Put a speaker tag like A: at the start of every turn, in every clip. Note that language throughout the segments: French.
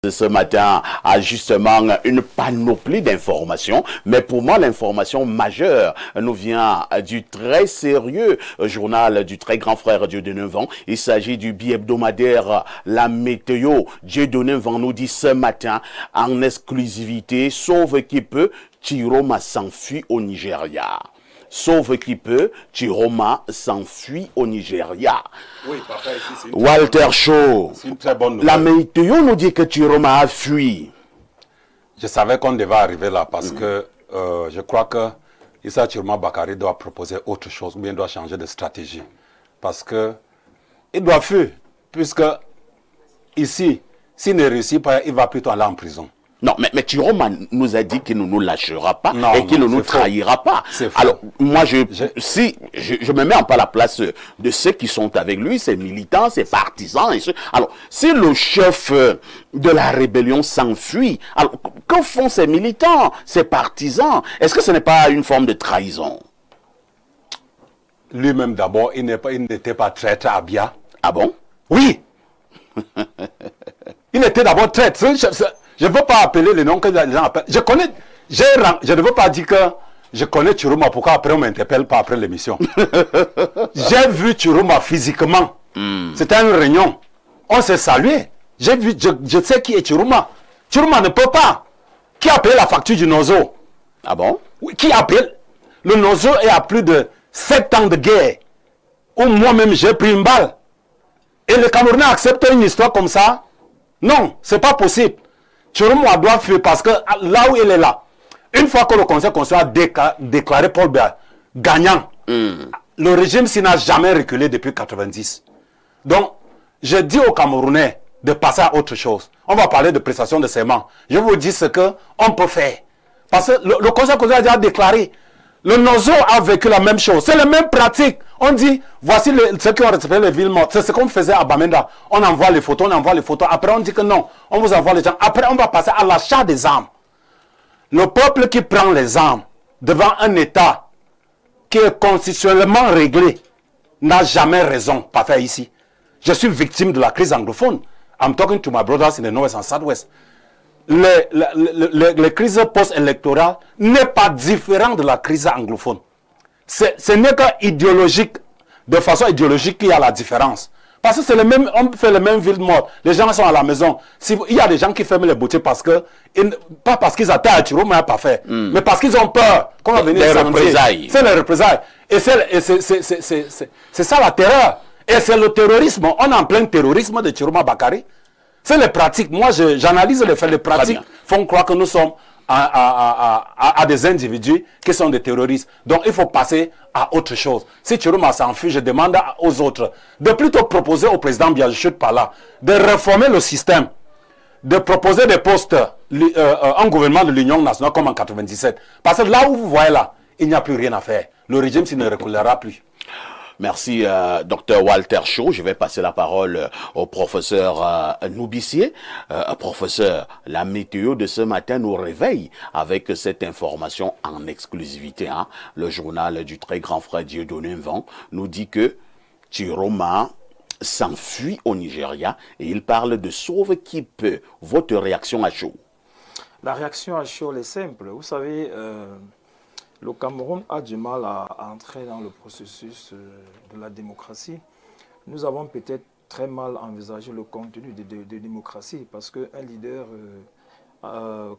A: Ce matin a justement une panoplie d'informations, mais pour moi l'information majeure nous vient du très sérieux journal du très grand frère Dieudonné Vent. Il s'agit du bi-hebdomadaire La Météo. Dieudonné Vent nous dit ce matin en exclusivité, sauve qui peut, Chiroma s'enfuit au Nigeria. Sauve qui peut, Chiroma s'enfuit au Nigeria.
B: Oui, parfait.
A: Walter Shaw,
B: c'est une très bonne nouvelle.
A: La Météo nous dit que Chiroma a fui.
B: Je savais qu'on devait arriver là parce que je crois que Issa Chiroma Bakari doit proposer autre chose ou bien doit changer de stratégie. Parce que il doit fuir, puisque ici, s'il ne réussit pas, il va plutôt aller en prison.
A: Non, mais Chiroma nous a dit qu'il ne nous lâchera pas et qu'il ne nous
B: faux.
A: trahira pas. Alors, moi, je me mets un peu à la place de ceux qui sont avec lui, ses militants, ses partisans. Alors, si le chef de la rébellion s'enfuit, alors, que font ses militants, ses partisans? Est-ce que ce n'est pas une forme de trahison?
B: Lui-même, d'abord, il n'était pas traître à Abia.
A: Ah bon?
B: Oui. Il était d'abord traître. Je ne veux pas appeler les noms que les gens appellent. Je ne veux pas dire que je connais Chiroma. Pourquoi après on ne m'interpelle pas après l'émission? J'ai vu Chiroma physiquement. C'était une réunion. On s'est salué. Je sais qui est Chiroma. Chiroma ne peut pas. Qui a payé la facture du Nozo?
A: Ah bon?
B: Oui, qui a payé? Le Nozo est à plus de 7 ans de guerre. Où moi-même j'ai pris une balle. Et le Camerounais accepte une histoire comme ça? Non, c'est pas possible. Chiroma doit fuir parce que là où il est là, une fois que le Conseil constitutionnel a déclaré Paul Biya gagnant, le régime s'y n'a jamais reculé depuis 90. Donc, je dis aux Camerounais de passer à autre chose. On va parler de prestation de serment. Je vous dis ce qu'on peut faire. Parce que le Conseil constitutionnel a déjà déclaré. Le Nozo a vécu la même chose. C'est la même pratique. On dit, voici ceux qui ont respecté les villes mortes. C'est ce qu'on faisait à Bamenda. On envoie les photos, on envoie les photos. Après, on dit que non, on vous envoie les gens. Après, on va passer à l'achat des armes. Le peuple qui prend les armes devant un État qui est constitutionnellement réglé n'a jamais raison, pas faire ici. Je suis victime de la crise anglophone. I'm talking to my brothers in the North and Southwest. Les crises post-électorales n'est pas différent de la crise anglophone. Ce n'est qu'idéologique, de façon idéologique qu'il y a la différence. Parce que c'est le même, on fait le même ville mort. Les gens sont à la maison. Il y a des gens qui ferment les boutiques parce que, pas parce qu'ils attendent à Chiroma, pas fait, mais parce qu'ils ont peur. Qu'on va venir
A: les représailles.
B: C'est les représailles. Et c'est ça la terreur. Et c'est le terrorisme. On est en plein terrorisme de Chiroma Bakari. C'est les pratiques. Moi, j'analyse les faits. Les pratiques font croire que nous sommes à des individus qui sont des terroristes. Donc, il faut passer à autre chose. Si Chiroma s'enfuit, je demande aux autres de plutôt proposer au président Biya, je chute par là, de réformer le système, de proposer des postes en gouvernement de l'Union nationale comme en 97. Parce que là où vous voyez là, il n'y a plus rien à faire. Le régime s'il ne reculera plus.
A: Merci, Dr Walter Shaw. Je vais passer la parole au professeur Noubissier. Professeur, la météo de ce matin nous réveille avec cette information en exclusivité. Hein. Le journal du très grand frère Dieudonné Vent nous dit que Chiroma s'enfuit au Nigeria et il parle de sauve qui peut. Votre réaction à chaud?
C: La réaction à chaud est simple. Vous savez... le Cameroun a du mal à entrer dans le processus de la démocratie. Nous avons peut-être très mal envisagé le contenu de démocratie parce qu'un leader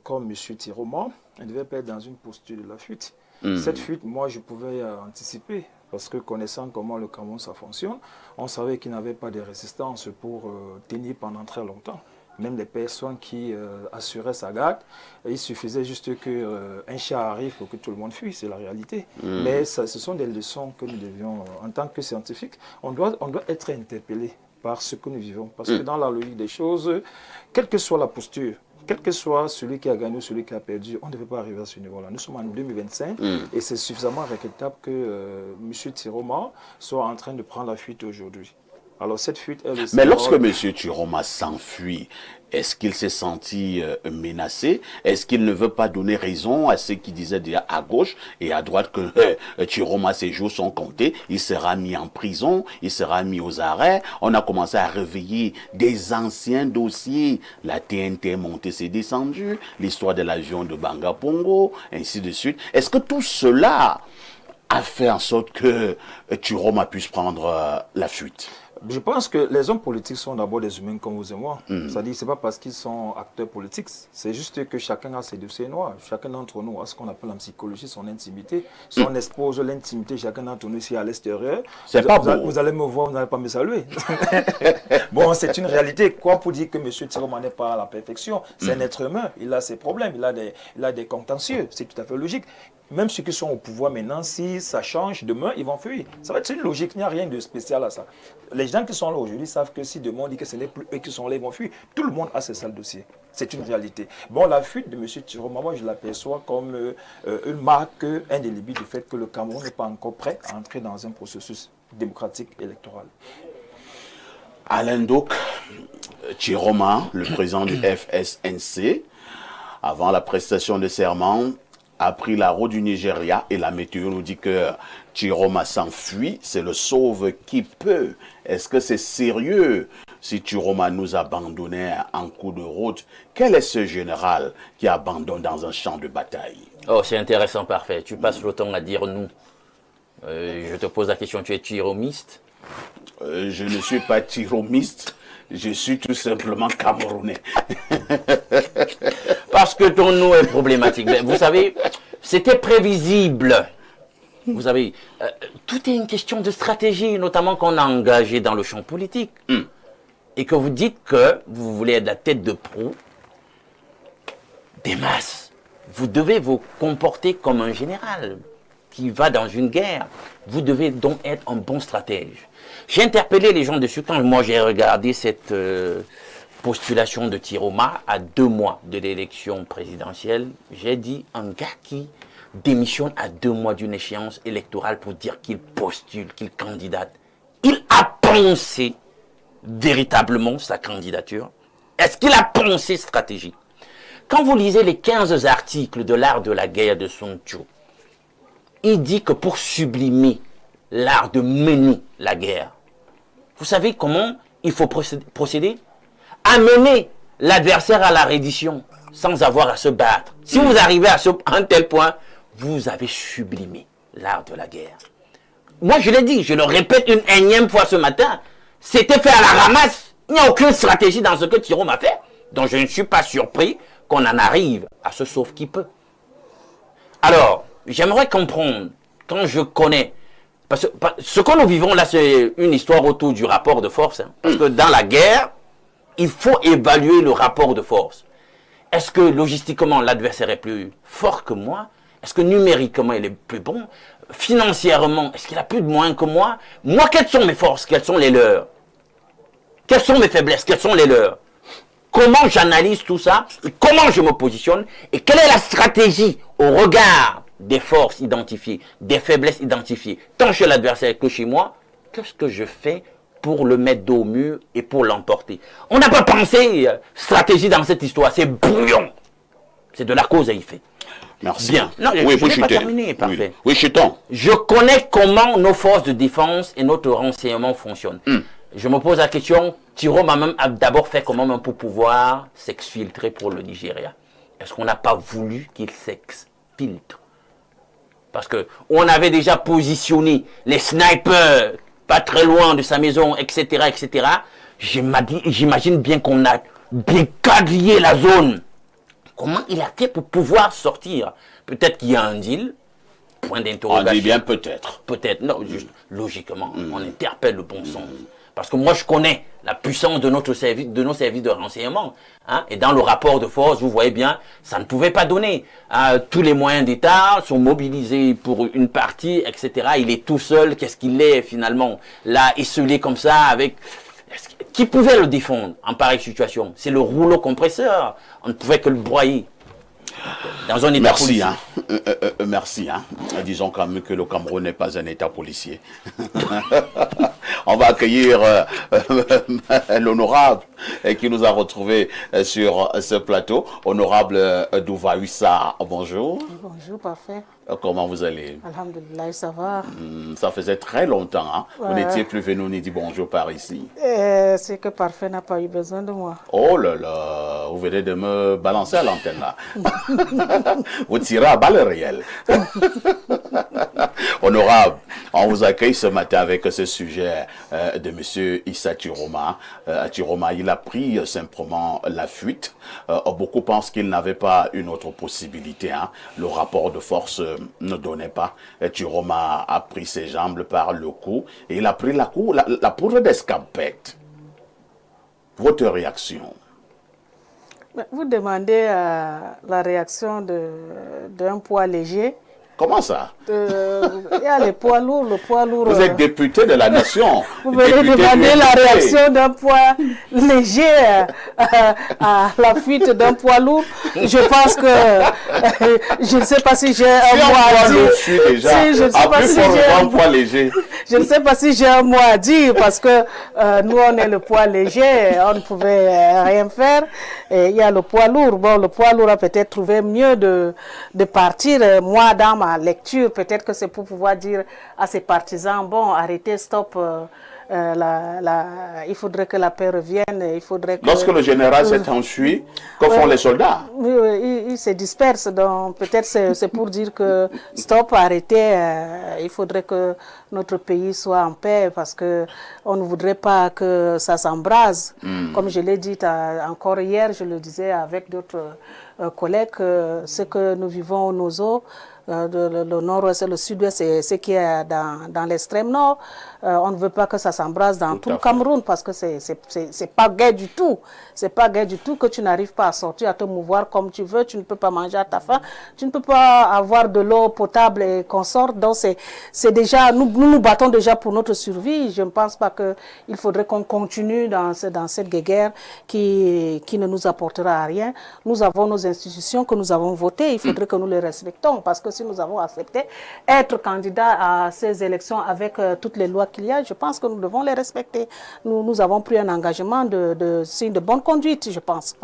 C: comme M. Chiroma, il devait pas être dans une posture de la fuite. Cette fuite, moi, je pouvais anticiper parce que connaissant comment le Cameroun ça fonctionne, on savait qu'il n'avait pas de résistance pour tenir pendant très longtemps. Même les personnes qui assuraient sa garde, il suffisait juste qu'un chat arrive pour que tout le monde fuit, c'est la réalité. Mais ce sont des leçons que nous devions, en tant que scientifiques, on doit être interpellé par ce que nous vivons. Parce que dans la logique des choses, quelle que soit la posture, quel que soit celui qui a gagné ou celui qui a perdu, on ne devait pas arriver à ce niveau-là. Nous sommes en 2025 et c'est suffisamment regrettable que M. Chiroma soit en train de prendre la fuite aujourd'hui. Alors cette fuite est le
A: Mais
C: symbole-
A: lorsque M. Chiroma s'enfuit, est-ce qu'il s'est senti menacé? Est-ce qu'il ne veut pas donner raison à ceux qui disaient déjà à gauche et à droite que Chiroma, ses jours sont comptés, il sera mis en prison, il sera mis aux arrêts? On a commencé à réveiller des anciens dossiers. La TNT est montée, c'est descendu, l'histoire de l'avion de Banga Pongo, ainsi de suite. Est-ce que tout cela a fait en sorte que Chiroma puisse prendre la fuite?
C: Je pense que les hommes politiques sont d'abord des humains comme vous et moi. C'est-à-dire, c'est pas parce qu'ils sont acteurs politiques, c'est juste que chacun a ses dossiers noirs. Chacun d'entre nous a ce qu'on appelle en psychologie son intimité. Si on expose l'intimité, chacun d'entre nous ici à l'extérieur,
A: C'est pas beau.
C: vous allez me voir, vous n'allez pas me saluer. Bon, c'est une réalité. Quoi pour dire que M. Tiroma n'est pas à la perfection? C'est un être humain, il a ses problèmes, il a des contentieux, c'est tout à fait logique. Même ceux qui sont au pouvoir maintenant, si ça change, demain, ils vont fuir. Ça va être une logique, il n'y a rien de spécial à ça. Les gens qui sont là aujourd'hui savent que si demain on dit que ce n'est plus eux qui sont là, ils vont fuir. Tout le monde a ses sales dossiers. C'est une réalité. Bon, la fuite de M. Tiroma, moi je l'aperçois comme une marque indélébile du fait que le Cameroun n'est pas encore prêt à entrer dans un processus démocratique électoral.
A: Alain Doc, Chiroma, le président du FSNC, avant la prestation de serment, a pris la route du Nigeria et la météo nous dit que Chiroma s'enfuit, c'est le sauve qui peut. Est-ce que c'est sérieux si Chiroma nous abandonnait en cours de route? Quel est ce général qui abandonne dans un champ de bataille?
D: Oh, c'est intéressant, parfait. Tu passes le temps à dire nous. Je te pose la question, tu es chiromiste?
A: Je ne suis pas chiromiste, je suis tout simplement camerounais.
D: Parce que ton nom est problématique. Mais vous savez, c'était prévisible. Vous savez, tout est une question de stratégie, notamment qu'on a engagé dans le champ politique. Et que vous dites que vous voulez être la tête de proue des masses. Vous devez vous comporter comme un général qui va dans une guerre. Vous devez donc être un bon stratège. J'ai interpellé les gens dessus quand moi j'ai regardé cette postulation de Chiroma à 2 mois de l'élection présidentielle. J'ai dit un gars qui démissionne à 2 mois d'une échéance électorale pour dire qu'il postule, qu'il candidate. Il a pensé véritablement sa candidature? Est-ce qu'il a pensé stratégie? Quand vous lisez les 15 articles de l'art de la guerre de Sun Tzu, il dit que pour sublimer l'art de mener la guerre, vous savez comment il faut procéder? Amener l'adversaire à la reddition sans avoir à se battre. Si vous arrivez à un tel point, vous avez sublimé l'art de la guerre. Moi, je l'ai dit, je le répète une énième fois ce matin, c'était fait à la ramasse. Il n'y a aucune stratégie dans ce que Chiroma a fait. Donc, je ne suis pas surpris qu'on en arrive à ce sauve qui peut. Alors, j'aimerais comprendre, quand je connais, parce que ce que nous vivons là, c'est une histoire autour du rapport de force. Parce que dans la guerre, il faut évaluer le rapport de force. Est-ce que logistiquement, l'adversaire est plus fort que moi? Est-ce que numériquement, il est plus bon? Financièrement, est-ce qu'il a plus de moyens que moi? Moi, quelles sont mes forces? Quelles sont les leurs? Quelles sont mes faiblesses? Quelles sont les leurs? Comment j'analyse tout ça? Et comment je me positionne? Et quelle est la stratégie au regard des forces identifiées, des faiblesses identifiées, tant chez l'adversaire que chez moi? Qu'est-ce que je fais pour le mettre dos au mur et pour l'emporter? On n'a pas pensé stratégie dans cette histoire, c'est brouillon. C'est de la cause à effet.
A: Merci.
D: Bien. Non, je n'ai pas terminé, parfait.
A: Oui, Chiton.
D: Je connais comment nos forces de défense et notre renseignement fonctionnent. Je me pose la question, Chiroma même a d'abord fait comment pour pouvoir s'exfiltrer pour le Nigeria? Est-ce qu'on n'a pas voulu qu'il s'exfiltre? Parce qu'on avait déjà positionné les snipers pas très loin de sa maison, etc., etc. J'imagine bien qu'on a bien quadrillé la zone. Comment il a fait pour pouvoir sortir? Peut-être qu'il y a un deal, point d'interrogation.
A: On dit bien peut-être.
D: Peut-être, non, juste logiquement, on interpelle le bon sens. Parce que moi, je connais la puissance de nos services de renseignement. Hein, et dans le rapport de force, vous voyez bien, ça ne pouvait pas donner. Tous les moyens d'État sont mobilisés pour une partie, etc. Il est tout seul. Qu'est-ce qu'il est finalement là, esselé comme ça avec... Qui pouvait le défendre en pareille situation? C'est le rouleau compresseur. On ne pouvait que le broyer. Dans un état
A: Merci,
D: policier.
A: Merci. Disons quand même que le Cameroun n'est pas un état policier. On va accueillir l'honorable qui nous a retrouvés sur ce plateau. Honorable Douva Huissa, bonjour.
E: Bonjour, parfait.
A: Comment vous allez?
E: Alhamdulillah, ça va.
A: Ça faisait très longtemps, hein? Vous
E: Ouais.
A: n'étiez plus venu ni dit bonjour par ici.
E: C'est que Parfait n'a pas eu besoin de moi.
A: Oh là là, vous venez de me balancer à l'antenne là. Vous tirez à balles réelles. Honorable, on vous accueille ce matin avec ce sujet de M. Issa Chiroma. Chiroma, il a pris simplement la fuite. Beaucoup pensent qu'il n'avait pas une autre possibilité, hein. Le rapport de force ne donnait pas. Chiroma a pris ses jambes par le cou et il a pris la poudre d'escampette. Votre réaction?
E: Vous demandez la réaction d'un poids léger.
A: Comment ça?
E: Il y a les poids lourds, le poids lourd.
A: Vous êtes député de la nation.
E: Vous venez
A: Député
E: demander
A: du
E: la
A: député.
E: réaction d'un poids léger à la fuite d'un poids lourd. Je pense que je ne sais pas si j'ai un
A: Si
E: mot
A: un
E: à
A: poids
E: dire.
A: lourd suit déjà,
E: Si, je ne sais
A: à
E: pas
A: plus
E: si
A: fort
E: j'ai
A: un poids léger.
E: Je ne sais pas si j'ai un mot à dire parce que nous, on est le poids léger, on ne pouvait rien faire. Et il y a le poids lourd. Bon, le poids lourd a peut-être trouvé mieux de partir. Moi, dans ma lecture, peut-être que c'est pour pouvoir dire à ses partisans, bon, arrêtez, stop. Il faudrait que la paix revienne. Il faudrait que,
A: Lorsque le général s'est enfui, que font les soldats?
E: oui, oui, il se disperse. Donc, peut-être c'est pour dire que stop, arrêtez. Il faudrait que notre pays soit en paix parce que on ne voudrait pas que ça s'embrase. Comme je l'ai dit encore hier, je le disais avec d'autres collègues, ce que nous vivons au Nozo, le nord-ouest et le sud-ouest, c'est ce qui est dans l'extrême nord. On ne veut pas que ça s'embrase dans tout le Cameroun parce que c'est pas gai du tout. C'est pas gai du tout que tu n'arrives pas à sortir, à te mouvoir comme tu veux. Tu ne peux pas manger à ta faim. Tu ne peux pas avoir de l'eau potable et consort. Donc c'est déjà, nous battons déjà pour notre survie. Je ne pense pas qu'il faudrait qu'on continue dans cette guerre qui ne nous apportera à rien. Nous avons nos institutions que nous avons votées. Il faudrait que nous les respectons parce que si nous avons accepté être candidat à ces élections avec toutes les lois qu'il y a, je pense que nous devons les respecter. Nous avons pris un engagement de signe de bonne conduite, je pense,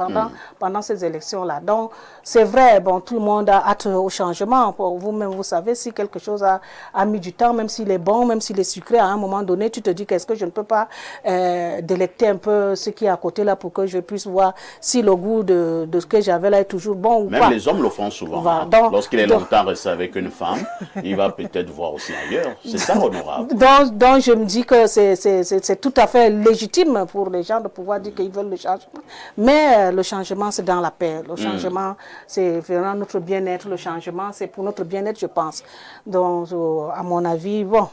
E: pendant ces élections-là. Donc, c'est vrai, bon, tout le monde a hâte au changement. Vous-même, vous savez, si quelque chose a mis du temps, même s'il est bon, même s'il est sucré, à un moment donné, tu te dis qu'est-ce que je ne peux pas délecter un peu ce qui est à côté là pour que je puisse voir si le goût de ce que j'avais là est toujours bon ou pas.
A: Même les hommes le font souvent.
E: Voilà.
A: Hein. Lorsqu'il est longtemps resté avec une femme, il va peut-être voir aussi ailleurs. C'est ça, honorable.
E: Donc, je me dis que c'est tout à fait légitime pour les gens de pouvoir dire qu'ils veulent le changement. Mais le changement, c'est dans la paix. Le changement, c'est vraiment notre bien-être. Le changement, c'est pour notre bien-être, je pense. Donc, à mon avis, bon,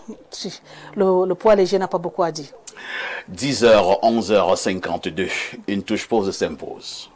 E: le poids léger n'a pas beaucoup à dire.
A: 10h, 11h52, une touche pause s'impose.